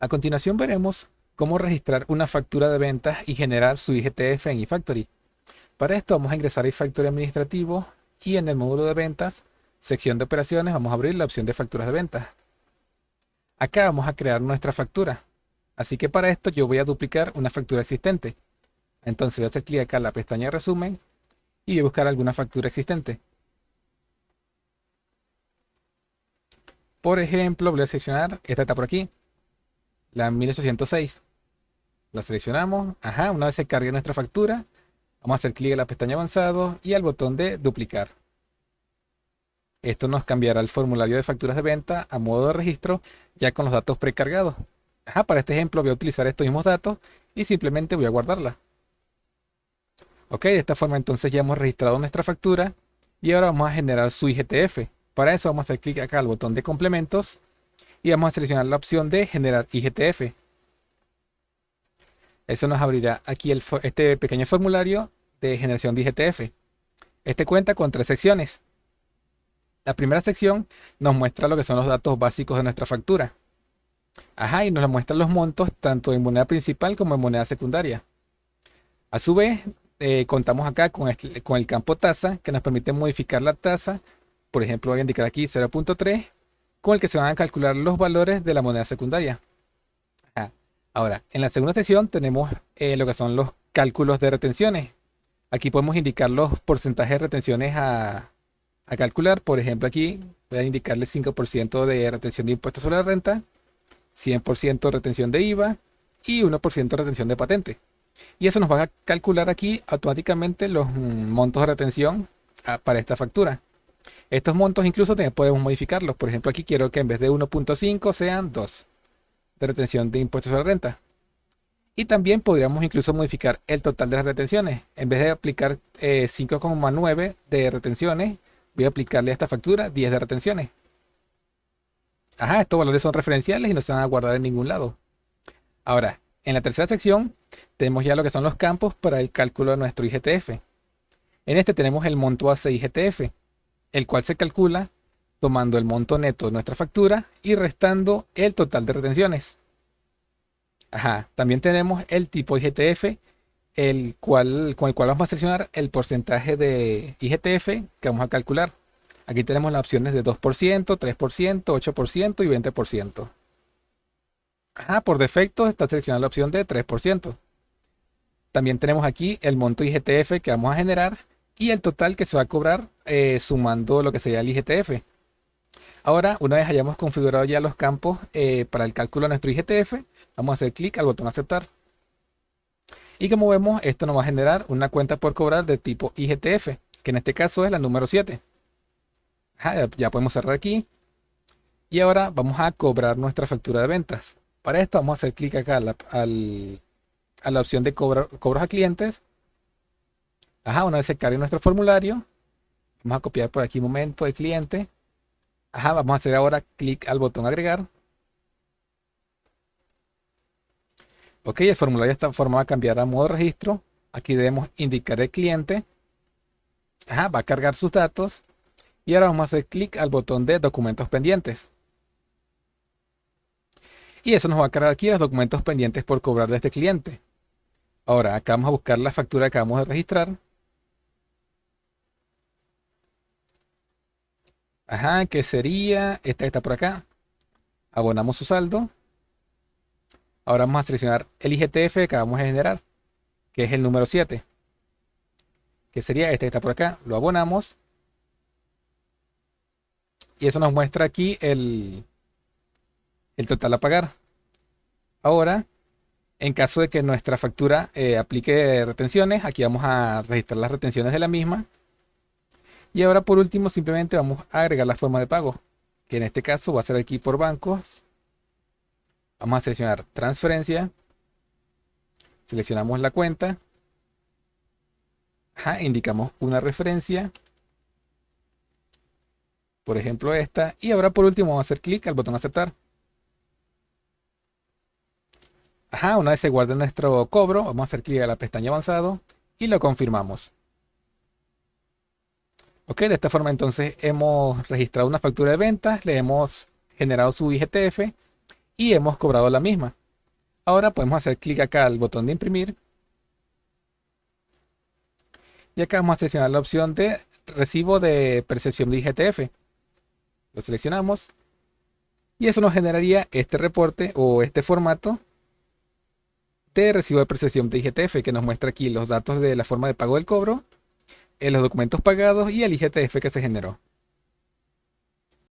A continuación veremos cómo registrar una factura de ventas y generar su IGTF en eFactory. Para esto vamos a ingresar a eFactory administrativo y en el módulo de ventas, sección de operaciones, vamos a abrir la opción de facturas de ventas. Acá vamos a crear nuestra factura. Así que para esto yo voy a duplicar una factura existente. Entonces voy a hacer clic acá en la pestaña de resumen y voy a buscar alguna factura existente. Por ejemplo, voy a seleccionar esta que está por aquí, la 1806. La seleccionamos. Una vez se cargue nuestra factura, vamos a hacer clic en la pestaña avanzado y al botón de duplicar. Esto nos cambiará el formulario de facturas de venta a modo de registro ya con los datos precargados. Para este ejemplo voy a utilizar estos mismos datos y simplemente voy a guardarla. Ok, de esta forma entonces ya hemos registrado nuestra factura y ahora vamos a generar su IGTF. Para eso vamos a hacer clic acá al botón de complementos y vamos a seleccionar la opción de generar IGTF. Eso nos abrirá aquí este pequeño formulario de generación de IGTF. Este cuenta con 3 secciones. La primera sección nos muestra lo que son los datos básicos de nuestra factura. Y nos muestra los montos tanto en moneda principal como en moneda secundaria. A su vez, contamos acá con el campo tasa que nos permite modificar la tasa. Por ejemplo, voy a indicar aquí 0.3 con el que se van a calcular los valores de la moneda secundaria. Ahora, en la segunda sección tenemos lo que son los cálculos de retenciones. Aquí podemos indicar los porcentajes de retenciones a calcular. Por ejemplo, aquí voy a indicarle 5% de retención de impuestos sobre la renta, 100% de retención de IVA y 1% de retención de patente. Y eso nos va a calcular aquí automáticamente los montos de retención para esta factura. Estos montos incluso podemos modificarlos. Por ejemplo, aquí quiero que en vez de 1.5 sean 2 de retención de impuestos sobre la renta. Y también podríamos incluso modificar el total de las retenciones. En vez de aplicar 5,9 de retenciones, voy a aplicarle a esta factura 10 de retenciones. Estos valores son referenciales y no se van a guardar en ningún lado. Ahora, en la tercera sección tenemos ya lo que son los campos para el cálculo de nuestro IGTF. En este tenemos el monto base IGTF, el cual se calcula tomando el monto neto de nuestra factura y restando el total de retenciones. También tenemos el tipo IGTF, con el cual vamos a seleccionar el porcentaje de IGTF que vamos a calcular. Aquí tenemos las opciones de 2%, 3%, 8% y 20%. Por defecto está seleccionada la opción de 3%. También tenemos aquí el monto IGTF que vamos a generar y el total que se va a cobrar sumando lo que sería el IGTF. Ahora, una vez hayamos configurado ya los campos para el cálculo de nuestro IGTF, vamos a hacer clic al botón aceptar. Y como vemos, esto nos va a generar una cuenta por cobrar de tipo IGTF, que en este caso es la número 7. Ya podemos cerrar aquí. Y ahora vamos a cobrar nuestra factura de ventas. Para esto vamos a hacer clic acá a la opción de cobros a clientes. Una vez se cargue nuestro formulario, vamos a copiar por aquí un momento el cliente. Vamos a hacer ahora clic al botón agregar. Ok, el formulario de esta forma va a cambiar a modo registro. Aquí debemos indicar el cliente. Va a cargar sus datos. Y ahora vamos a hacer clic al botón de documentos pendientes. Y eso nos va a cargar aquí los documentos pendientes por cobrar de este cliente. Ahora acá vamos a buscar la factura que acabamos de registrar. Que sería esta que está por acá. Abonamos su saldo. Ahora vamos a seleccionar el IGTF que acabamos de generar, que es el número 7. Que sería este que está por acá. Lo abonamos. Y eso nos muestra aquí el total a pagar. Ahora, en caso de que nuestra factura aplique retenciones, aquí vamos a registrar las retenciones de la misma. Y ahora por último simplemente vamos a agregar la forma de pago, que en este caso va a ser aquí por bancos. Vamos a seleccionar transferencia. Seleccionamos la cuenta. Indicamos una referencia. Por ejemplo esta. Y ahora por último vamos a hacer clic al botón aceptar. Una vez se guarde nuestro cobro, vamos a hacer clic a la pestaña avanzado y lo confirmamos. Ok, de esta forma entonces hemos registrado una factura de ventas, le hemos generado su IGTF y hemos cobrado la misma. Ahora podemos hacer clic acá al botón de imprimir y acá vamos a seleccionar la opción de recibo de percepción de IGTF. Lo seleccionamos y eso nos generaría este reporte o este formato de recibo de percepción de IGTF que nos muestra aquí los datos de la forma de pago del cobro, los documentos pagados y el IGTF que se generó.